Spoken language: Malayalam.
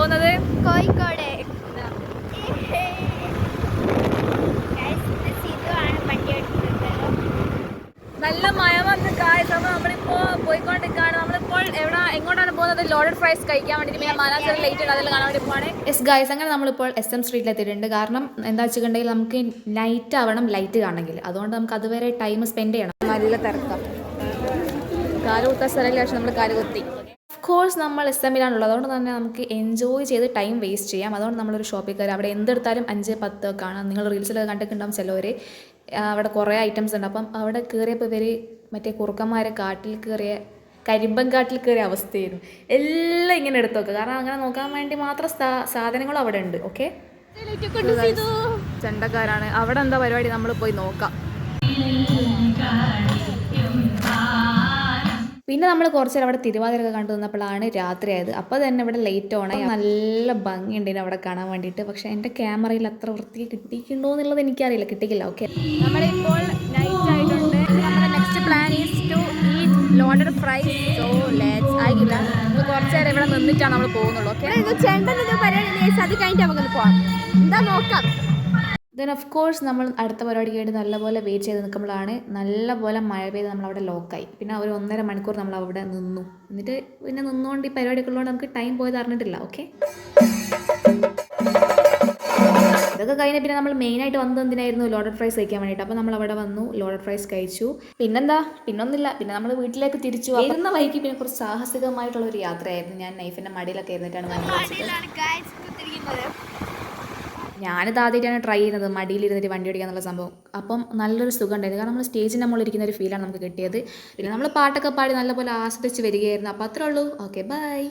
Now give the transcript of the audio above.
പോകുന്നത്? കോഴിക്കോട്. നല്ല മഴ വന്ന് നമ്മളിപ്പോ പോയിക്കൊണ്ടിരിക്കുകയാണ്. നമ്മളിപ്പോൾ എങ്ങോട്ടാണ് പോകുന്നത്? ലോഡഡ് ഫ്രൈസ് കഴിക്കാൻ വേണ്ടിയിട്ട്. പിന്നെ മനാച്ചർ ലേറ്റ് ഉണ്ട്, അതെല്ലാം കാണാൻ വേണ്ടി പോവാണ്. യെസ് ഗായ്സ്, അങ്ങനെ നമ്മളിപ്പോൾ SM സ്ട്രീറ്റിൽ എത്തിയിട്ടുണ്ട്. കാരണം എന്താ വെച്ചിട്ടുണ്ടെങ്കിൽ നമുക്ക് നൈറ്റ് ആവണം ലൈറ്റ് കാണണമെങ്കിൽ. അതുകൊണ്ട് നമുക്ക് അതുവരെ ടൈം സ്പെൻഡ് ചെയ്യണം. നല്ല തിരക്കാം, കാലുകുത്താൻ സ്ഥലമില്ല, പക്ഷെ നമ്മൾ കാലുകുത്തി. ഓഫ് കോഴ്സ് നമ്മൾ SM-ലാണുള്ളത്, അതുകൊണ്ട് തന്നെ നമുക്ക് എൻജോയ് ചെയ്ത് ടൈം വേസ്റ്റ് ചെയ്യാം. അതുകൊണ്ട് നമ്മളൊരു ഷോപ്പിൽ കയറി അവിടെ എന്തെടുത്താലും 5-10 കാണാം. നിങ്ങൾ റീൽസിലൊക്കെ കണ്ടിട്ടുണ്ടാവും ചിലവർ. അവിടെ കുറേ ഐറ്റംസ് ഉണ്ട്. അപ്പം അവിടെ കയറിയപ്പോൾ ഇവർ മറ്റേ കുറുക്കന്മാരെ കാട്ടിൽ കയറിയ കരിമ്പൻ കാട്ടിൽ കയറിയ അവസ്ഥയായിരുന്നു. എല്ലാം ഇങ്ങനെ എടുത്ത് നോക്കുക, കാരണം അങ്ങനെ നോക്കാൻ വേണ്ടി മാത്രം സാധനങ്ങളും അവിടെ ഉണ്ട്. ഓക്കെ, ചെണ്ടക്കാരാണ് അവിടെ. എന്താ പരിപാടി നമ്മൾ പോയി നോക്കാം. പിന്നെ നമ്മൾ കുറച്ച് നേരം അവിടെ തിരുവാതിരൊക്കെ കണ്ടു നിന്നപ്പോഴാണ് രാത്രിയായത്. അപ്പോൾ തന്നെ ഇവിടെ ലേറ്റ് ഓണായി. നല്ല ഭംഗിയുണ്ട് ഇതിന് അവിടെ കാണാൻ വേണ്ടിയിട്ട്. പക്ഷേ എൻ്റെ ക്യാമറയിൽ അത്ര വൃത്തി കിട്ടിയിട്ടുണ്ടോ എന്നുള്ളത് എനിക്കറിയില്ല, കിട്ടിക്കില്ല. ഓക്കെ, നമ്മളിപ്പോൾ നൈറ്റ് ആയിട്ടുണ്ട്. നമ്മുടെ next plan is to eat loaded fries. So let's ആയില്ല, നമ്മൾ കുറച്ച് നേരം ഇവിടെ നിന്നിട്ടാണ് നമ്മൾ പോകുന്നുള്ളൂ. ഓക്കെ, അത് കഴിഞ്ഞിട്ട് നമുക്കൊന്ന് പോകാം. എന്താ നോക്കാം. ദെൻ ഓഫ് കോഴ്സ് നമ്മൾ അടുത്ത പരിപാടിക്ക് വേണ്ടി നല്ലപോലെ വെയിറ്റ് ചെയ്ത് നിൽക്കുമ്പോഴാണ് നല്ലപോലെ മഴ പെയ്ത് നമ്മളവിടെ ലോക്കായി. പിന്നെ ഒരു 1.5 മണിക്കൂർ നമ്മൾ അവിടെ നിന്നു. എന്നിട്ട് പിന്നെ നിന്നുകൊണ്ട് ഈ പരിപാടിയൊക്കെ ഉള്ളതുകൊണ്ട് നമുക്ക് ടൈം പോയത് അറിഞ്ഞിട്ടില്ല. ഓക്കെ, ഇതൊക്കെ കഴിഞ്ഞ് പിന്നെ നമ്മൾ മെയിനായിട്ട് വന്നത് എന്തിനായിരുന്നു? ലോഡഡ് ഫ്രൈസ് കഴിക്കാൻ വേണ്ടിയിട്ട്. അപ്പോൾ നമ്മൾ അവിടെ വന്നു, ലോഡഡ് ഫ്രൈസ് കഴിച്ചു. പിന്നെന്താ, പിന്നൊന്നുമില്ല. പിന്നെ നമ്മൾ വീട്ടിലേക്ക് തിരിച്ചു. വരുന്ന വഴിക്ക് പിന്നെ കുറച്ച് സാഹസികമായിട്ടുള്ളൊരു യാത്രയായിരുന്നു. ഞാൻ നൈഫിൻ്റെ മടിയിലൊക്കെ ഇരുന്നിട്ടാണ് ഞാനിത് ആദ്യമായിട്ടാണ് ട്രൈ ചെയ്യുന്നത്, മടിയിലിരുന്നിട്ട് വണ്ടി ഓടിക്കുക എന്നുള്ള സംഭവം. അപ്പം നല്ലൊരു സുഖം ഉണ്ടായിരുന്നു, കാരണം നമ്മൾ സ്റ്റേജിൻ്റെ മുകളിൽ ഇരിക്കുന്ന ഒരു ഫീലാണ് നമുക്ക് കിട്ടിയത്. പിന്നെ നമ്മൾ പാട്ടൊക്കെ പാടി നല്ലപോലെ ആസ്വദിച്ച് വരികയായിരുന്നു. അപ്പോൾ അത്രേ ഉള്ളൂ. Okay, by.